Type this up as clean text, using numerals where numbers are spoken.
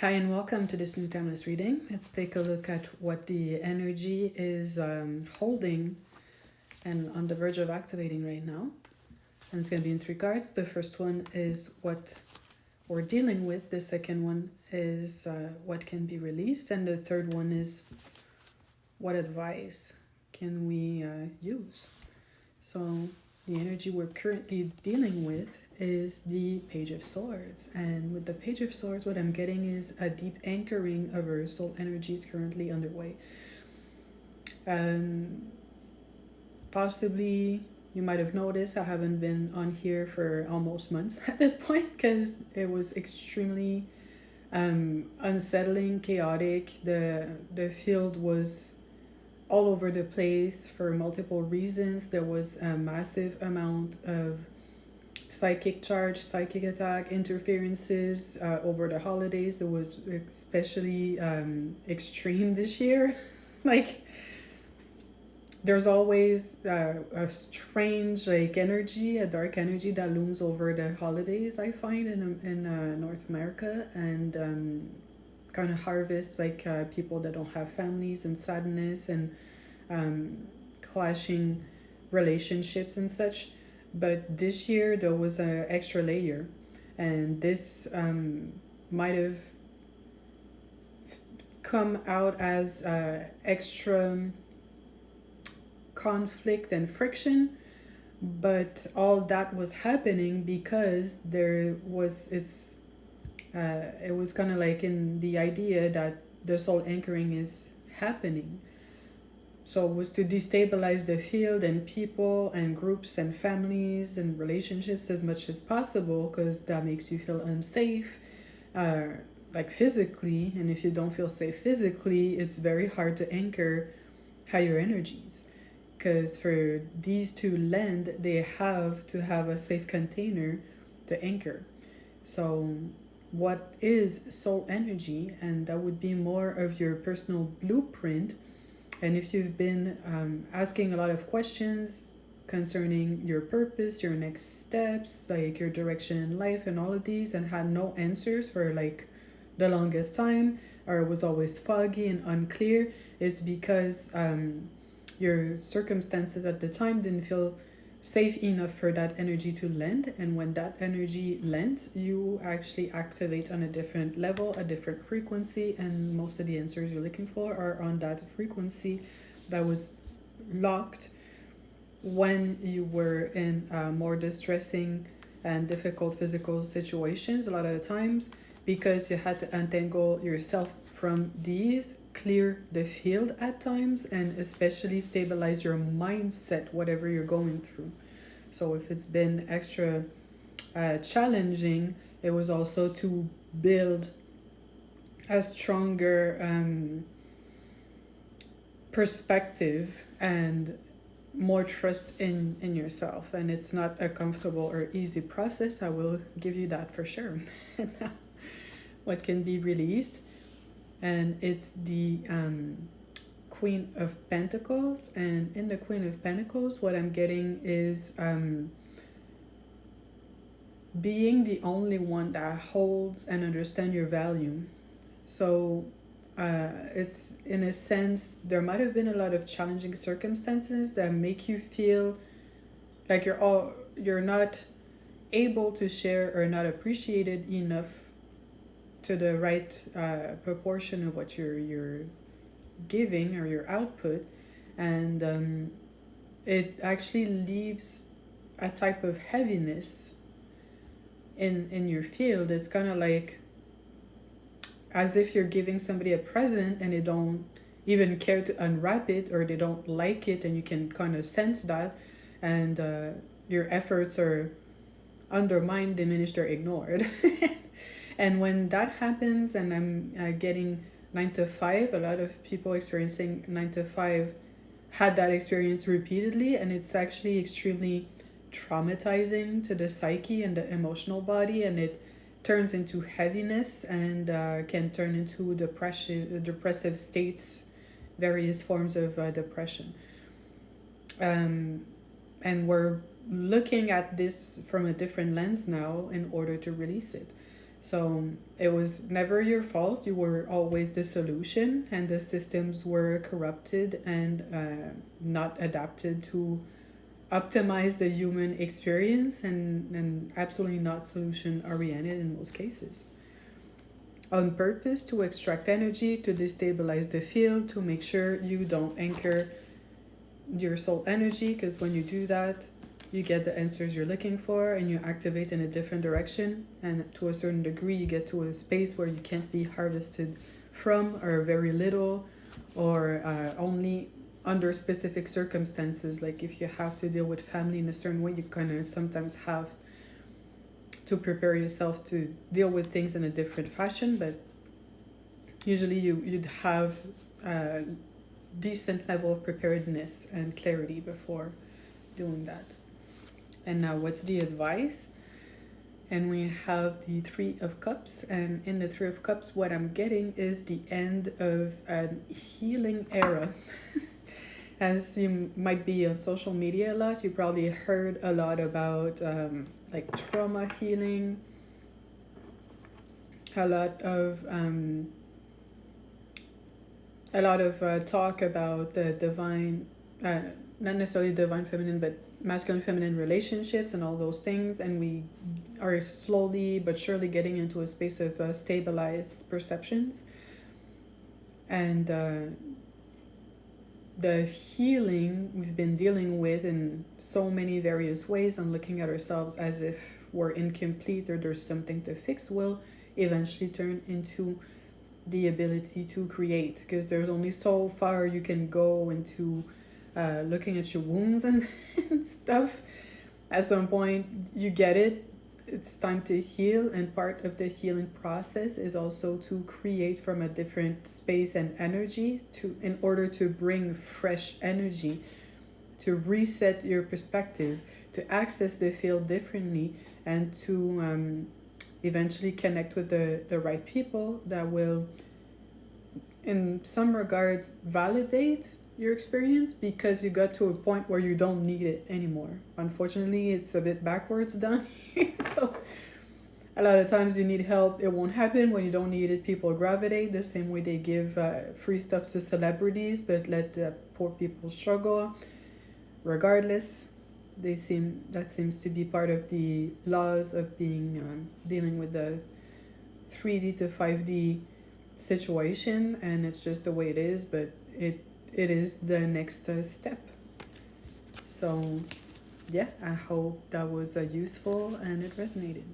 Hi and welcome to this new timeless reading. Let's take a look at what the energy is holding and on the verge of activating right now. And it's going to be in three cards. The first one is what we're dealing with. The second one is what can be released. And the third one is what advice can we use. So the energy we're currently dealing with is the Page of Swords. And with the Page of Swords, what I'm getting is a deep anchoring of our soul energies currently underway. Possibly you might have noticed I haven't been on here for almost months at this point because it was extremely unsettling, chaotic. The field was all over the place for multiple reasons. There was a massive amount of psychic charge, psychic attack, interferences over the holidays. It was especially extreme this year. like, there's always a strange energy, a dark energy that looms over the holidays, I find, in North America, and kind of harvest people that don't have families and sadness and clashing relationships and such. But this year there was an extra layer, and this might have come out as extra conflict and friction, but all that was happening because it was kind of like in the idea that the soul anchoring is happening. So it was to destabilize the field and people and groups and families and relationships as much as possible, because that makes you feel unsafe, physically. And if you don't feel safe physically, it's very hard to anchor higher energies, because for these to land, they have to have a safe container to anchor. So what is soul energy? And that would be more of your personal blueprint. And if you've been asking a lot of questions concerning your purpose, your next steps, like your direction in life and all of these, and had no answers for the longest time, or it was always foggy and unclear, it's because your circumstances at the time didn't feel safe enough for that energy to lend. And when that energy lends, you actually activate on a different level, a different frequency, and most of the answers you're looking for are on that frequency that was locked when you were in more distressing and difficult physical situations a lot of the times, because you had to untangle yourself from these, clear the field at times, and especially stabilize your mindset, whatever you're going through. So if it's been extra challenging, it was also to build a stronger perspective and more trust in yourself. And it's not a comfortable or easy process, I will give you that for sure. Now, what can be released? And it's the Queen of Pentacles. And in the Queen of Pentacles, what I'm getting is being the only one that holds and understands your value. So it's, in a sense, there might have been a lot of challenging circumstances that make you feel like you're not able to share or not appreciated enough to the right proportion of what you're giving or your output. And it actually leaves a type of heaviness in your field. It's kind of like as if you're giving somebody a present and they don't even care to unwrap it, or they don't like it, and you can kind of sense that, and your efforts are undermined, diminished, or ignored. And when that happens, and I'm getting 9 to 5, a lot of people experiencing 9 to 5 had that experience repeatedly, and it's actually extremely traumatizing to the psyche and the emotional body, and it turns into heaviness and can turn into depressive states, various forms of depression. And we're looking at this from a different lens now in order to release it. So it was never your fault. You were always the solution, and the systems were corrupted and not adapted to optimize the human experience, and absolutely not solution oriented in most cases. On purpose to extract energy, to destabilize the field, to make sure you don't anchor your soul energy, because when you do that, you get the answers you're looking for and you activate in a different direction, and to a certain degree you get to a space where you can't be harvested from, or very little, or only under specific circumstances. Like if you have to deal with family in a certain way, you kind of sometimes have to prepare yourself to deal with things in a different fashion, but usually you'd have a decent level of preparedness and clarity before doing that. And now what's the advice? And we have the Three of Cups, and in the Three of Cups what I'm getting is the end of a healing era. As you might be on social media a lot, you probably heard a lot about like trauma healing, a lot of talk about the divine, not necessarily divine feminine, but masculine feminine relationships and all those things, and we are slowly but surely getting into a space of stabilized perceptions, and the healing we've been dealing with in so many various ways and looking at ourselves as if we're incomplete or there's something to fix will eventually turn into the ability to create, because there's only so far you can go into looking at your wounds and stuff. At some point you get it, it's time to heal, and part of the healing process is also to create from a different space and energy, to in order to bring fresh energy, to reset your perspective, to access the field differently, and to eventually connect with the right people that will in some regards validate your experience, because you got to a point where you don't need it anymore. Unfortunately, it's a bit backwards down here. So a lot of times you need help, it won't happen. When you don't need it, people gravitate the same way they give free stuff to celebrities but let the poor people struggle. Regardless, that seems to be part of the laws of being dealing with the 3D to 5D situation, and it's just the way it is, but it is the next step. So yeah, I hope that was useful and it resonated.